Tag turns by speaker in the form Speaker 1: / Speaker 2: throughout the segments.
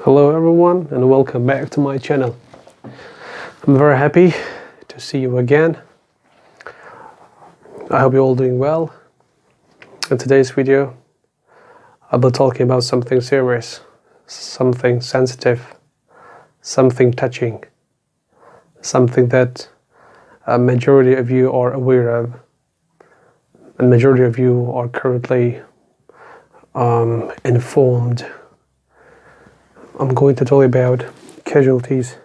Speaker 1: Hello everyone and welcome back to my channel. I'm very happy to see you again. I hope you're all doing well. In today's video, I'll be talking about something serious, something sensitive, something touching, something that a majority of you are aware of, and majority of you are currently informed. I'm going to tell you about casualties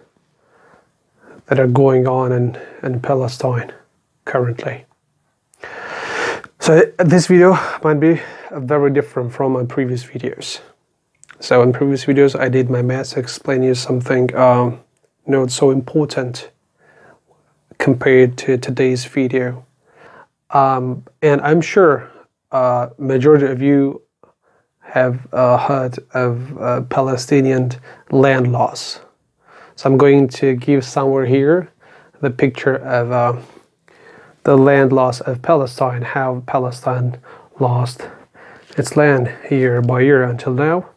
Speaker 1: that are going on in Palestine currently. So this video might be very different from my previous videos. So in previous videos I did my best to explain you something not so important compared to today's video. And I'm sure majority of you have heard of Palestinian land loss. So I'm going to give somewhere here the picture of the land loss of Palestine, how Palestine lost its land year by year until now.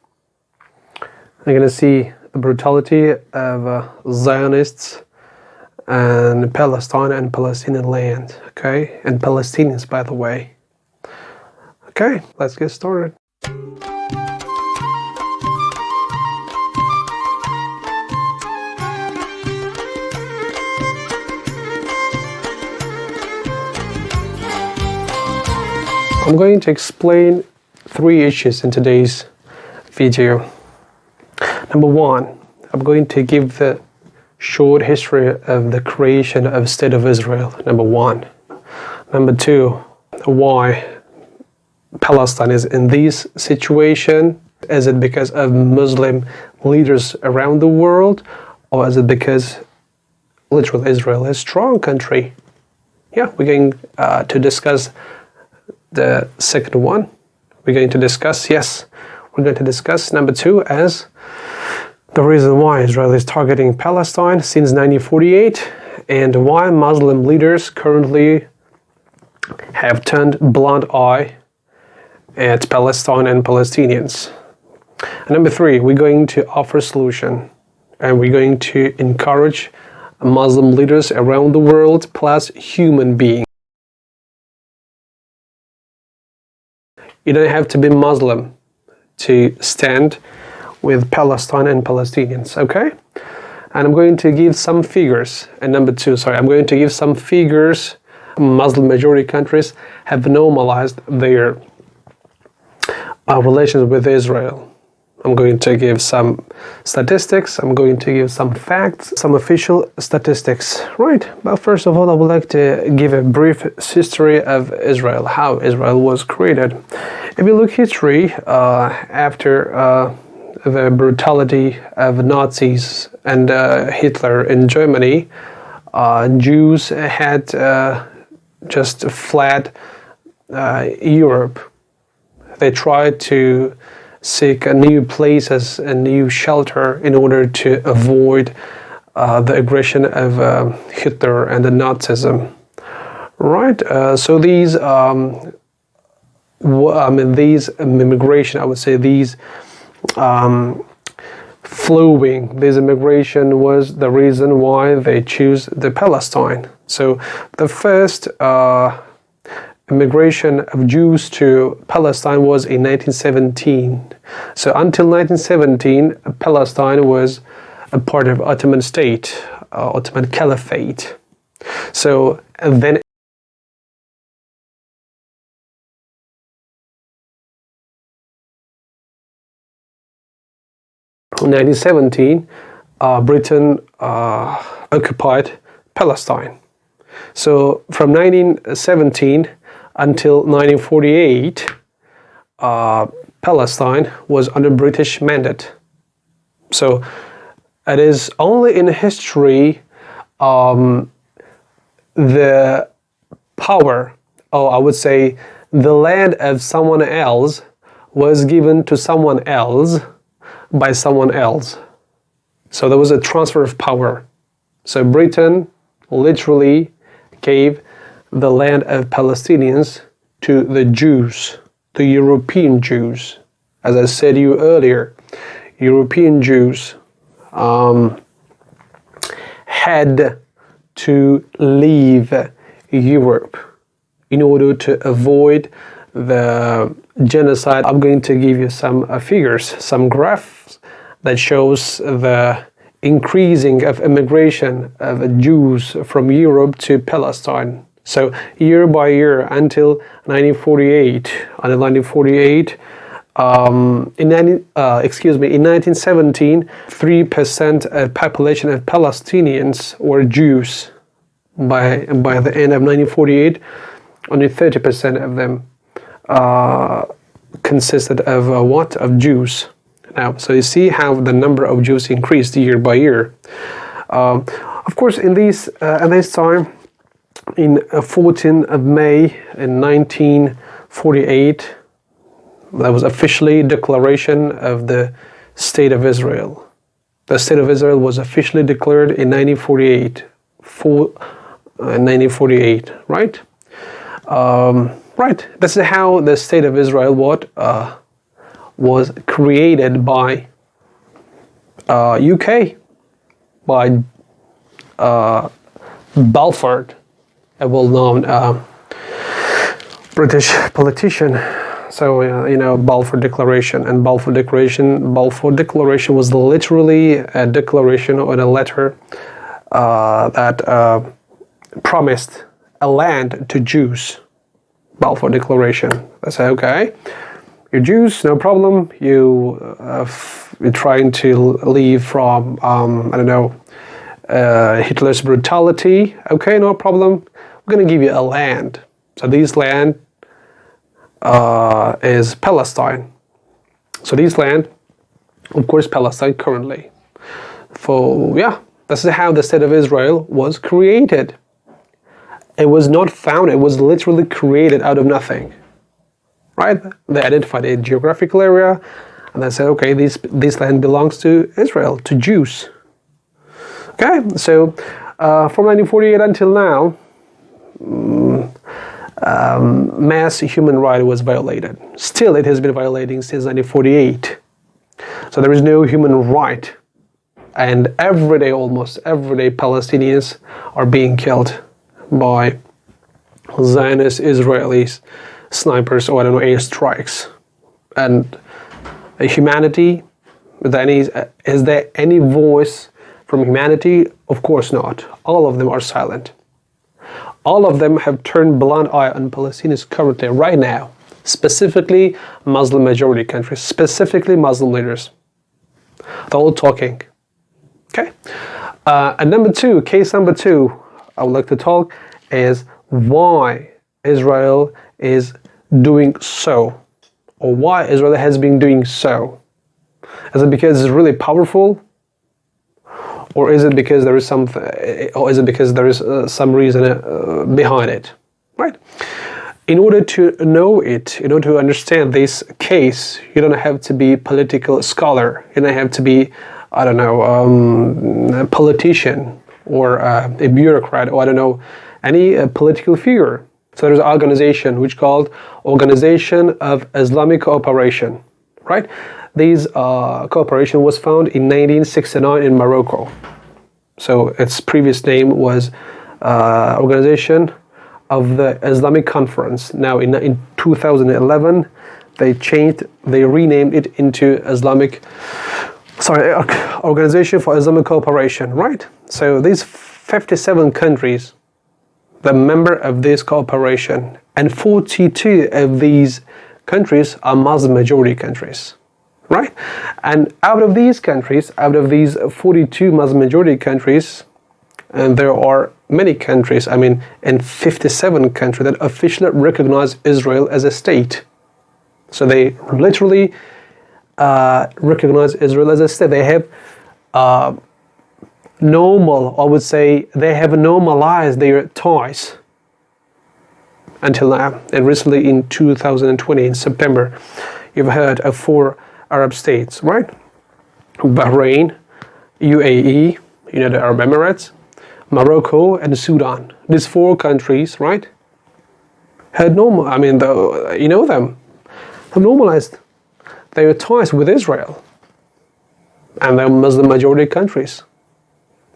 Speaker 1: You're going to see the brutality of Zionists and Palestine and Palestinian land, okay? And Palestinians, by the way. Okay, let's get started. I'm going to explain three issues in today's video. Number one, I'm going to give the short history of the creation of State of Israel, number one. Number two, why Palestine is in this situation. Is it because of Muslim leaders around the world, or is it because literally Israel is a strong country? Yeah, we're going to discuss the second one. We're going to discuss, we're going to discuss number two as the reason why Israel is targeting Palestine since 1948 and why Muslim leaders currently have turned blind eye at Palestine and Palestinians. And number three, we're going to offer a solution and we're going to encourage Muslim leaders around the world plus human beings. You don't have to be Muslim to stand with Palestine and Palestinians, okay? And I'm going to give some figures. And number two, I'm going to give some figures. Muslim majority countries have normalized their relations with Israel. I'm going to give some statistics. I'm going to give some facts, some official statistics. Right, but first of all, I would like to give a brief history of Israel, how Israel was created. If you look history, after the brutality of Nazis and Hitler in Germany, Jews had just fled Europe. They tried to seek new places and new shelter in order to avoid the aggression of Hitler and the Nazism. Right, so these these immigration, I would say these this immigration was the reason why they choose the Palestine. So the first immigration of Jews to Palestine was in 1917. So until 1917, Palestine was a part of Ottoman state, Ottoman Caliphate. So then in 1917, Britain occupied Palestine. So from 1917 until 1948, Palestine was under British mandate. So it is only in history the power, or I would say the land of someone else was given to someone else by someone else. So there was a transfer of power. So Britain literally gave the land of Palestinians to the Jews, the European Jews. As I said to you earlier, European Jews had to leave Europe in order to avoid the genocide. I'm going to give you some figures, some graphs that shows the increasing of immigration of Jews from Europe to Palestine. So year by year until 1948, in 1917, 3% of population of Palestinians were Jews. By the end of 1948, only 30% of them consisted of of Jews. Now, so you see how the number of Jews increased year by year. Of course, in this time, in 14th of May in 1948, that was officially declaration of the State of Israel. The State of Israel was officially declared in 1948, right? Right. This is how the State of Israel was created by UK, by Balfour, a well-known British politician. So Balfour Declaration, and Balfour Declaration was literally a declaration or a letter that promised a land to Jews. Balfour Declaration. They say, okay, you're Jews, no problem. You're trying to leave from Hitler's brutality. Okay, no problem. We're going to give you a land. So this land is Palestine. So this land, of course, Palestine currently. This is how the State of Israel was created. It was not found, it was literally created out of nothing. Right? They identified a geographical area and they said, okay, this land belongs to Israel, to Jews. Okay, so from 1948 until now, mass human right was violated. Still, it has been violating since 1948. So there is no human right. And almost every day, Palestinians are being killed by Zionist Israelis, snipers, or airstrikes. And humanity, is there any voice from humanity? Of course not. All of them are silent. All of them have turned blind eye on Palestinians currently, right now. Specifically Muslim majority countries, specifically Muslim leaders. They're all talking. Okay? And case number two, I would like to talk is why Israel is doing so, or why Israel has been doing so. Is it because it's really powerful, or is it because there is some reason behind it? Right? In order to know it, in order to understand this case, you don't have to be a political scholar. You don't have to be, a politician or a bureaucrat, or any political figure. So there's an organization which called Organization of Islamic Cooperation, right? This cooperation was founded in 1969 in Morocco. So its previous name was Organization of the Islamic Conference. Now in 2011, they renamed it into Organization for Islamic Cooperation, right? So these 57 countries, the member of this cooperation, and 42 of these countries are Muslim majority countries, right? And out of these 42 Muslim majority countries, and there are many countries, in 57 countries that officially recognize Israel as a state. So they literally recognize Israel as a state. They have they have normalized their ties until now. And recently in 2020, in September, you've heard of 4 Arab states, right? Bahrain, UAE, United Arab Emirates, Morocco, and Sudan. These 4 countries, right, had have normalized their ties with Israel. and the Muslim majority countries.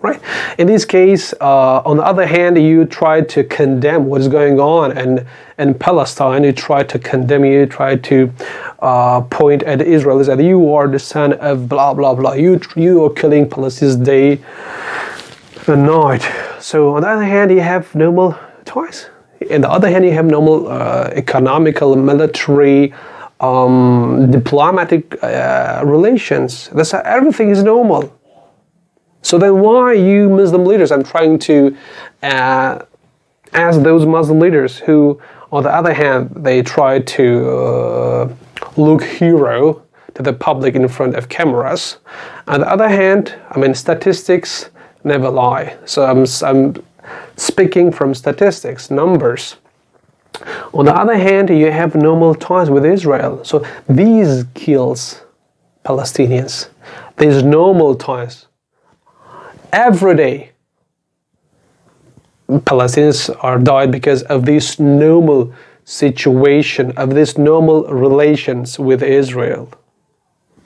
Speaker 1: Right. In this case, on the other hand, you try to condemn what is going on in Palestine. You try to condemn. You try to point at Israel and say you are the son of blah blah blah. You are killing Palestinians day and night. So on the other hand, you have normal ties. On the other hand, you have normal economical, military, diplomatic relations. That's everything is normal. So then why you Muslim leaders, I'm trying to ask those Muslim leaders who, on the other hand, they try to look hero to the public in front of cameras. On the other hand, I mean, statistics never lie. So I'm speaking from statistics, numbers. On the other hand, you have normal ties with Israel. So these kills Palestinians. These normal ties. Every day, Palestinians are died because of this normal situation, of this normal relations with Israel.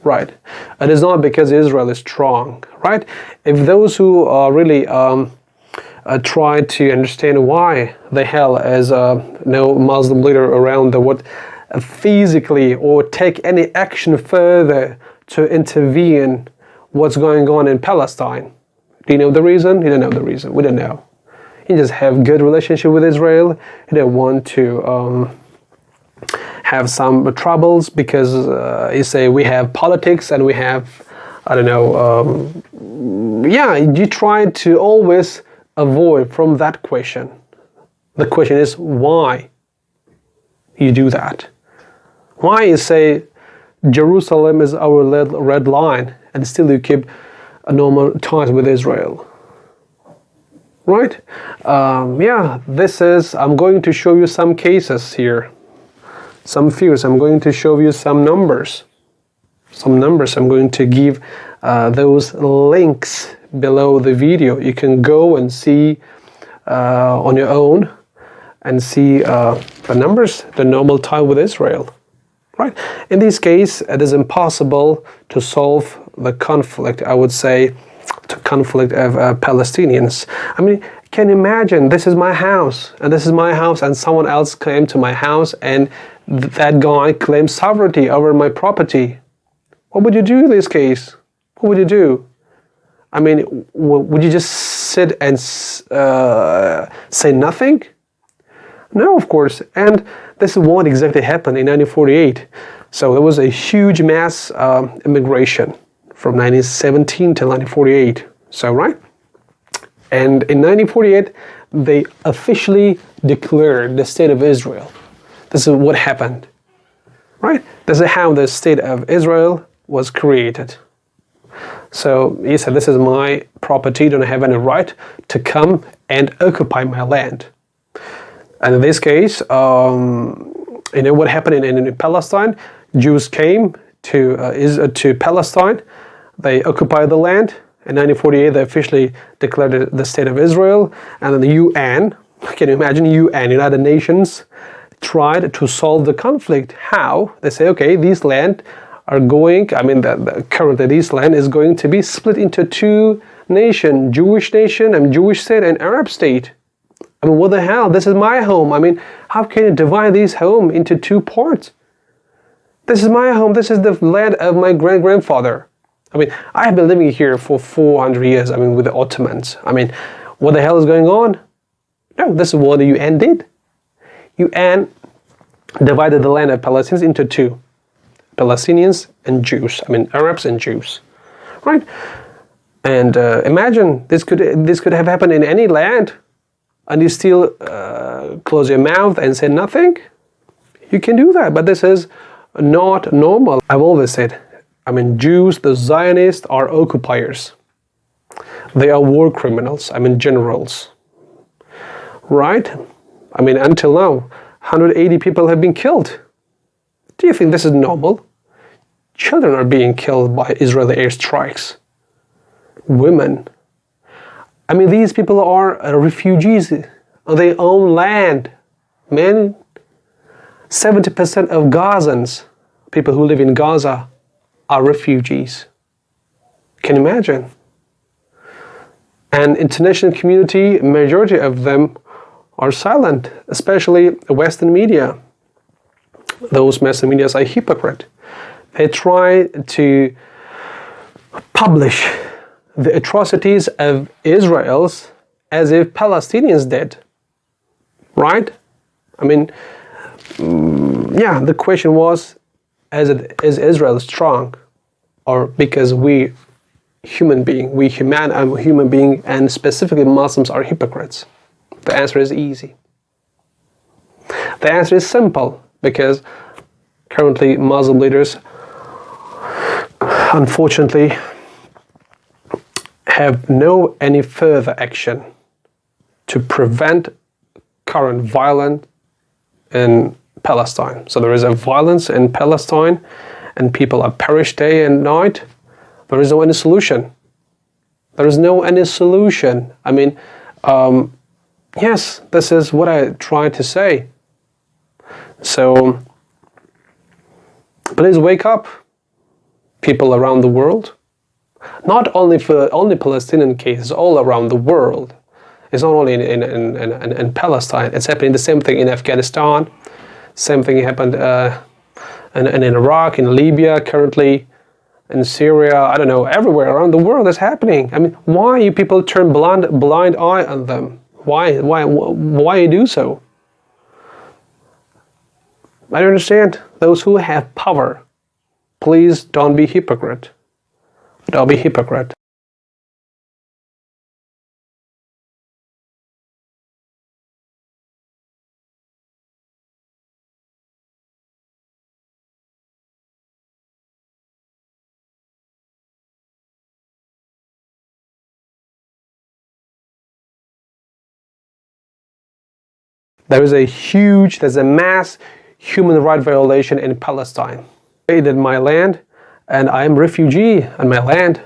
Speaker 1: Right? It is not because Israel is strong. Right? If those who are really try to understand why the hell is no Muslim leader around the world physically or take any action further to intervene what's going on in Palestine. Do you know the reason? You don't know the reason. We don't know. You just have good relationship with Israel. You don't want to have some troubles because you say we have politics and we have, I don't know, you try to always avoid from that question. The question is why you do that. Why you say Jerusalem is our red line and still you keep normal ties with Israel. Right? This is, I'm going to show you some cases here. Some figures. I'm going to show you some numbers. I'm going to give those links below the video. You can go and see on your own and see the numbers, the normal tie with Israel. Right? In this case, it is impossible to solve the conflict, I would say, the conflict of Palestinians. I mean, can you imagine, this is my house, and someone else came to my house, and that guy claims sovereignty over my property. What would you do in this case? What would you do? I mean, would you just sit and say nothing? No, of course. And this is what exactly happened in 1948. So there was a huge mass immigration from 1917 till 1948. So, right? And in 1948, they officially declared the State of Israel. This is what happened. Right? This is how the State of Israel was created. So he said, this is my property, you don't have any right to come and occupy my land. And in this case, you know what happened in Palestine? Jews came to Palestine. They occupied the land. In 1948, they officially declared the State of Israel. And then the UN, can you imagine, UN, United Nations, tried to solve the conflict. How? They say, okay, these land are going, currently this land is going to be split into two nations, Jewish nation and Jewish state and Arab state. I mean, what the hell? This is my home. I mean, how can you divide this home into two parts? This is my home. This is the land of my great-grandfather. I mean, I have been living here for 400 years, with the Ottomans. I mean, what the hell is going on? No, this is what the UN did. UN divided the land of Palestinians into two. Palestinians and Jews. Arabs and Jews. Right? And imagine, this could have happened in any land. And you still close your mouth and say nothing? You can do that, but this is not normal. I've always said, Jews, the Zionists, are occupiers. They are war criminals, generals. Right? Until now, 180 people have been killed. Do you think this is normal? Children are being killed by Israeli airstrikes. Women. These people are refugees on their own land. 70% of Gazans, people who live in Gaza, are refugees. Can you imagine? And international community, majority of them are silent, especially Western media. Those Western media are hypocrite. They try to publish the atrocities of Israel's as if Palestinians did. Right? I mean, yeah, the question was, is Israel strong? Or because we human being, and specifically Muslims, are hypocrites? The answer is easy. The answer is simple, because currently Muslim leaders, unfortunately, have no any further action to prevent current violence in Palestine. So there is a violence in Palestine, and people are perished day and night. There is no any solution. There is no any solution. I mean, yes, this is what I tried to say. So, please wake up, people around the world. Not only for only Palestinian cases, all around the world. It's not only in Palestine. It's happening the same thing in Afghanistan. Same thing happened in Iraq, in Libya, currently in Syria. I don't know, everywhere around the world it's happening. I mean, why you people turn blind eye on them? Why you do so? I don't understand. Those who have power, please don't be hypocrite. Don't be hypocrite. There's a mass human rights violation in Palestine. I invaded my land, and I am refugee on my land.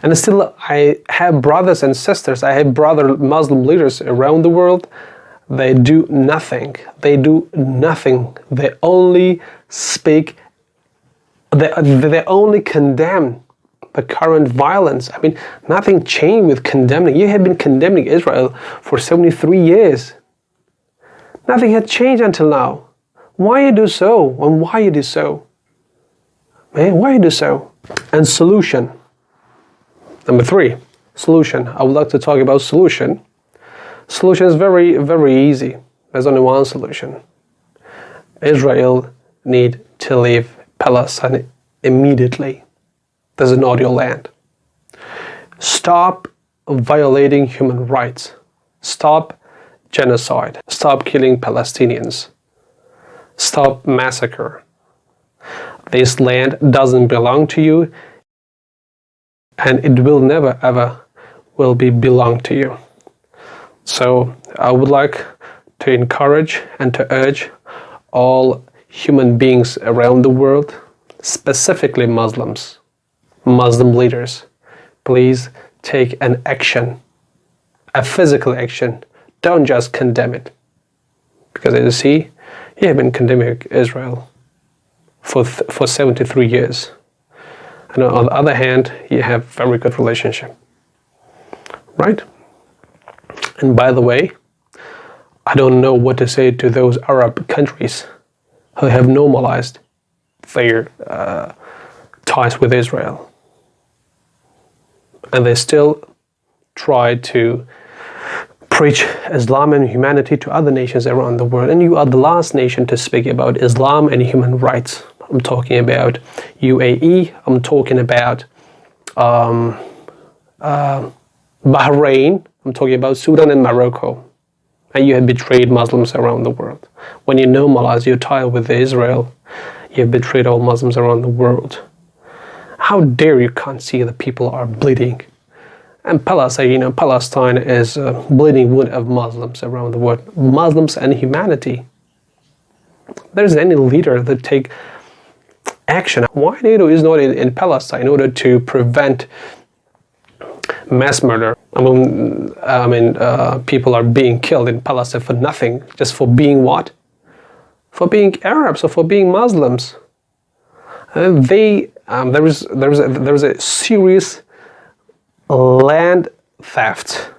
Speaker 1: And still, I have brothers and sisters. I have brother Muslim leaders around the world. They do nothing. They do nothing. They only speak. They only condemn the current violence. I mean, nothing changed with condemning. You have been condemning Israel for 73 years. Nothing had changed until now. Why you do so? And why you do so? Man, why you do so? And solution. Number 3, solution. I would like to talk about solution. Solution is very, very easy. There's only one solution. Israel need to leave Palestine immediately. This is not your land. Stop violating human rights. Stop genocide. Stop killing Palestinians. Stop massacre. This land doesn't belong to you, and it will never ever will be belong to you. So I would like to encourage and to urge all human beings around the world, specifically Muslims, Muslim leaders, please take an action, a physical action. Don't just condemn it. Because as you see, you have been condemning Israel for 73 years. And on the other hand, you have very good relationship. Right? And by the way, I don't know what to say to those Arab countries who have normalized their ties with Israel. And they still try to preach Islam and humanity to other nations around the world. And you are the last nation to speak about Islam and human rights. I'm talking about UAE. I'm talking about Bahrain. I'm talking about Sudan and Morocco. And you have betrayed Muslims around the world. When you normalize your tie with Israel, you have betrayed all Muslims around the world. How dare you can't see that people are bleeding? And Palestine is a bleeding wound of Muslims around the world. Muslims and humanity. There's any leader that take action. Why NATO is not in Palestine in order to prevent mass murder? People are being killed in Palestine for nothing, just for being what? For being Arabs or for being Muslims. They There is a serious land theft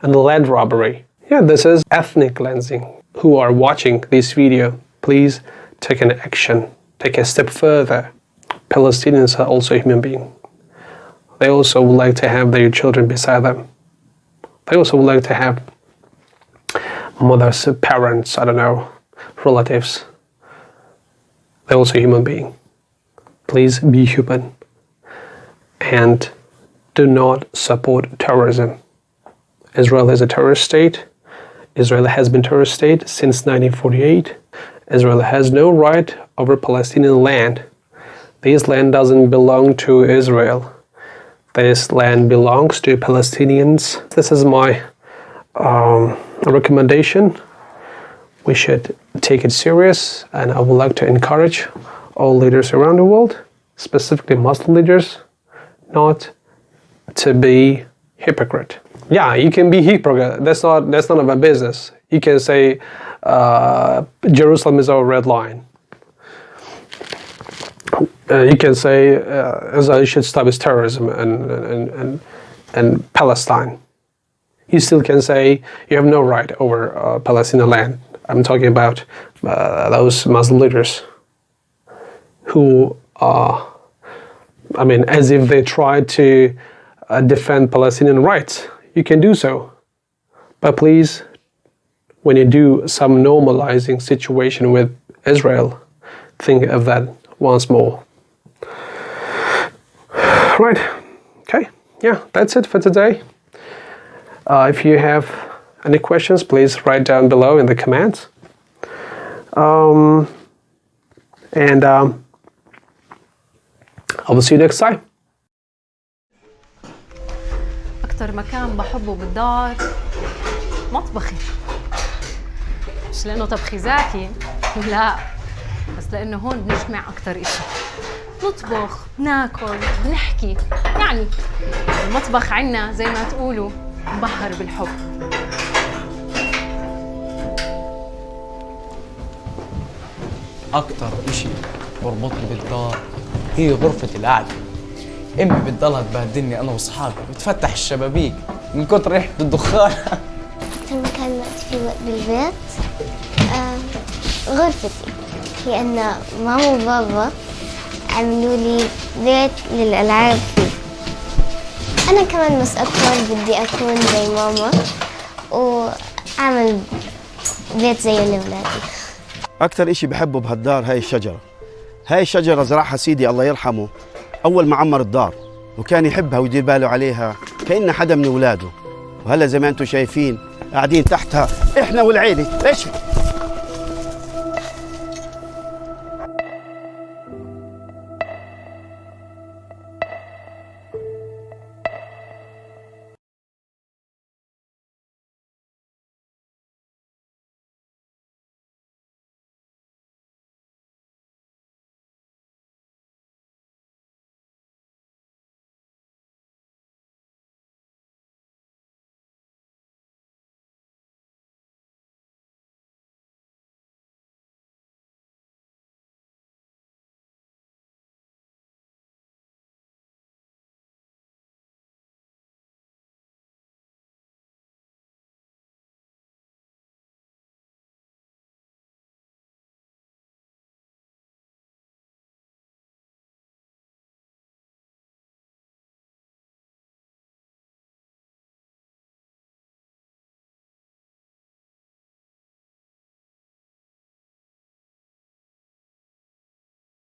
Speaker 1: and land robbery. Yeah, this is ethnic cleansing. Who are watching this video, please take an action, take a step further. Palestinians are also human beings. They also would like to have their children beside them. They also would like to have mothers, parents, I don't know, relatives. They're also human beings. Please be human and do not support terrorism. Israel is a terrorist state. Israel has been a terrorist state since 1948. Israel has no right over Palestinian land. This land doesn't belong to Israel. This land belongs to Palestinians. This is my recommendation. We should take it serious, and I would like to encourage all leaders around the world, specifically Muslim leaders, not to be hypocrite. Yeah, you can be hypocrite. That's none of my business. You can say Jerusalem is our red line. You can say Israel should stop its terrorism and Palestine. You still can say you have no right over Palestinian land. I'm talking about those Muslim leaders who as if they try to defend Palestinian rights. You can do so. But please, when you do some normalizing situation with Israel, think of that once more. Right. Okay. Yeah, that's it for today. If you have any questions, please write down below in the comments. I will see you next time.
Speaker 2: أكتر مكان بحبه بالدار مطبخي، مش لأنه طبخي ذكي، لا، بس لأنه هون بنجمع أكتر إشي، نطبخ، ناكل، بنحكي، يعني المطبخ عنا زي ما تقولوا مبهر بالحب.
Speaker 3: أكتر إشي بربطني بالدار هي غرفة القعدة. أمي بتضلها تبهدلني أنا وأصحابي وتفتح الشبابيك من كتر ريحة الدخان.
Speaker 4: أكتر مكان وقت فيه وقت بالبيت غرفتي، لأن ماما وبابا عملوا لي بيت للألعاب فيه. أنا كمان بس أكبر بدي أكون زي ماما وأعمل بيت زي لولادي.
Speaker 5: أكثر إشي بحبه بهالدار هاي الشجرة. هاي الشجرة زرعها سيدي الله يرحمه أول ما عمر الدار، وكان يحبها ويدير باله عليها كأنها حدا من أولاده. وهلا زي ما أنتم شايفين قاعدين تحتها إحنا والعيلة. إيش